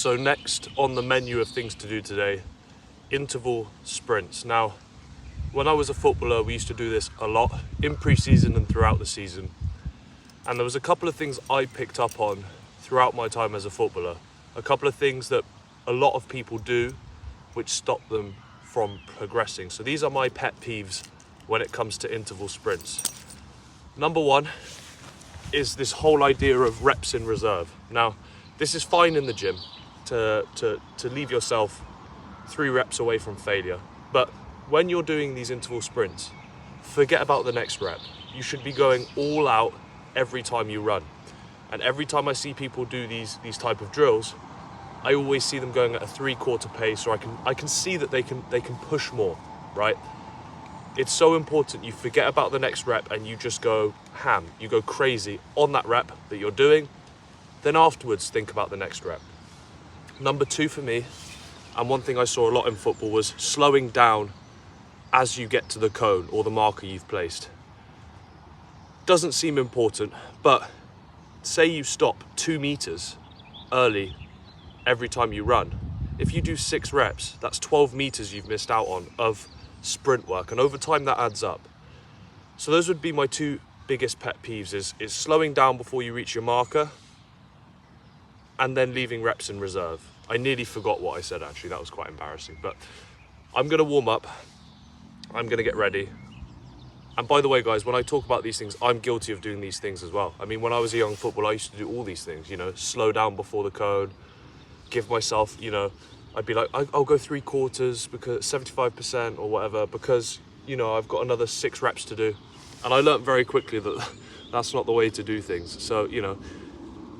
So next on the menu of things to do today, interval sprints. Now, when I was a footballer, we used to do this a lot in pre-season and throughout the season. And there was a couple of things I picked up on throughout my time as a footballer. A couple of things that a lot of people do which stop them from progressing. So these are my pet peeves when it comes to interval sprints. Number one is this whole idea of reps in reserve. Now, this is fine in the gym to leave yourself 3 reps away from failure. But when you're doing these interval sprints, forget about the next rep. You should be going all out every time you run. And every time I see people do these type of drills, I always see them going at a 3/4 pace, or I can see that they can push more, right? It's so important you forget about the next rep and you just go ham. You go crazy on that rep that you're doing. Then afterwards, think about the next rep. Number 2 for me, and one thing I saw a lot in football, was slowing down as you get to the cone or the marker you've placed. Doesn't seem important, but say you stop 2 meters early every time you run. If you do 6 reps, that's 12 meters you've missed out on of sprint work, and over time that adds up. So those would be my 2 biggest pet peeves, is slowing down before you reach your marker and then leaving reps in reserve. I nearly forgot what I said actually, that was quite embarrassing, but I'm gonna warm up, I'm gonna get ready. And by the way guys, when I talk about these things, I'm guilty of doing these things as well. I mean, when I was a young footballer, I used to do all these things, you know, slow down before the cone, give myself, you know, I'd be like, I'll go 3/4 because 75% or whatever, because, you know, I've got another 6 reps to do. And I learned very quickly that that's not the way to do things. So, you know,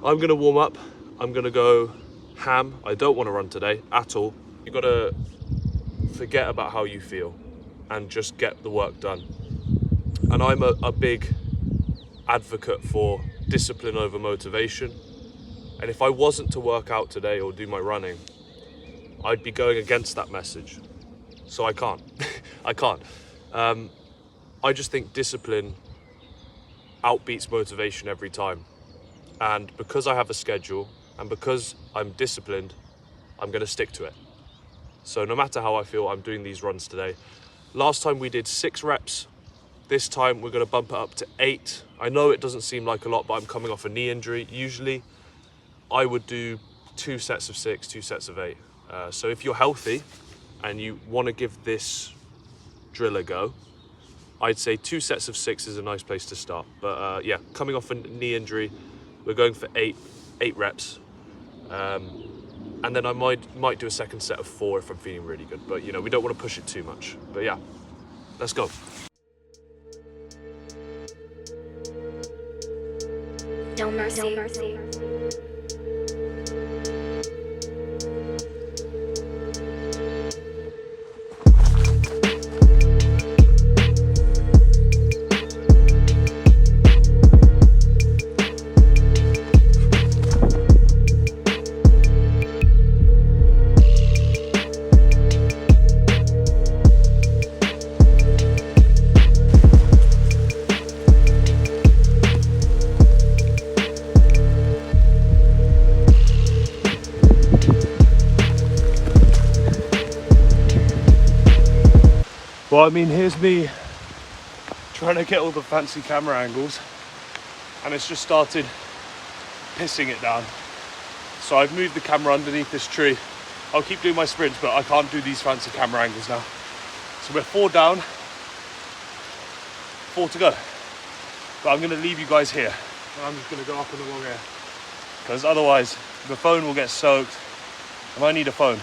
I'm gonna warm up, I'm gonna go ham. I don't wanna run today at all. You gotta forget about how you feel and just get the work done. And I'm a big advocate for discipline over motivation. And if I wasn't to work out today or do my running, I'd be going against that message. So I can't. I can't. I just think discipline outbeats motivation every time. And because I have a schedule and because I'm disciplined, I'm going to stick to it. So no matter how I feel, I'm doing these runs today. Last time we did 6 reps. This time we're going to bump it up to 8. I know it doesn't seem like a lot, but I'm coming off a knee injury. Usually I would do 2 sets of 6, 2 sets of 8. So if you're healthy and you want to give this drill a go, I'd say 2 sets of 6 is a nice place to start. But yeah, coming off a knee injury, we're going for 8 reps. And then I might do a second set of 4 if I'm feeling really good. But you know, we don't want to push it too much. But yeah, let's go. No mercy. No mercy. Well, I mean, here's me trying to get all the fancy camera angles, and it's just started pissing it down. So I've moved the camera underneath this tree. I'll keep doing my sprints, but I can't do these fancy camera angles now. So we're 4 down, 4 to go. But I'm gonna leave you guys here. And I'm just gonna go up and along here, because otherwise the phone will get soaked, and I need a phone.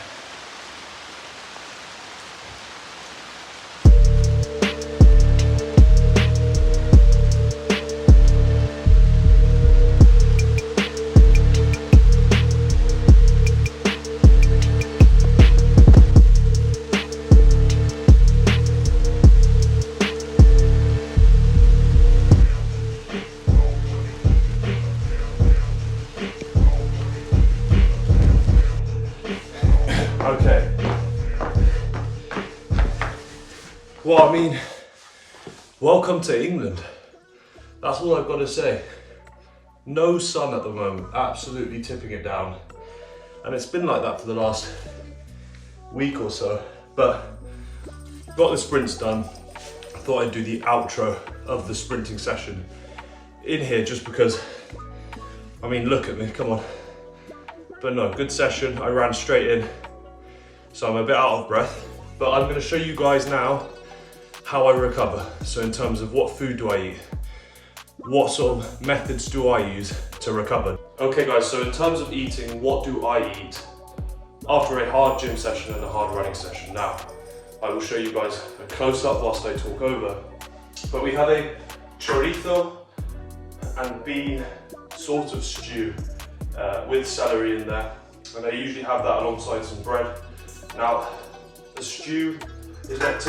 Okay. Well, I mean, welcome to England. That's all I've got to say. No sun at the moment, absolutely tipping it down. And it's been like that for the last week or so. But got the sprints done. I thought I'd do the outro of the sprinting session in here just because, I mean, look at me, come on. But no, good session. I ran straight in, so I'm a bit out of breath. But I'm gonna show you guys now how I recover. So in terms of what food do I eat? What sort of methods do I use to recover? Okay guys, so in terms of eating, what do I eat after a hard gym session and a hard running session? Now, I will show you guys a close up whilst I talk over. But we have a chorizo and bean sort of stew with celery in there. And I usually have that alongside some bread. Now, the stew is not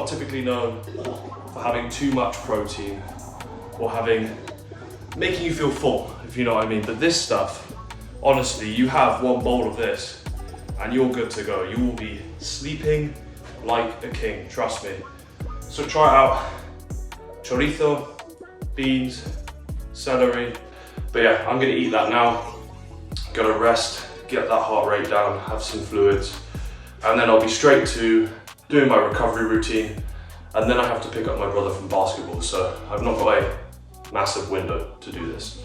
typically known for having too much protein or making you feel full, if you know what I mean. But this stuff, honestly, you have one bowl of this and you're good to go. You will be sleeping like a king, trust me. So try it out. Chorizo, beans, celery. But yeah, I'm gonna eat that now. Gonna rest, get that heart rate down, have some fluids, and then I'll be straight to doing my recovery routine. And then I have to pick up my brother from basketball, so I've not got a massive window to do this.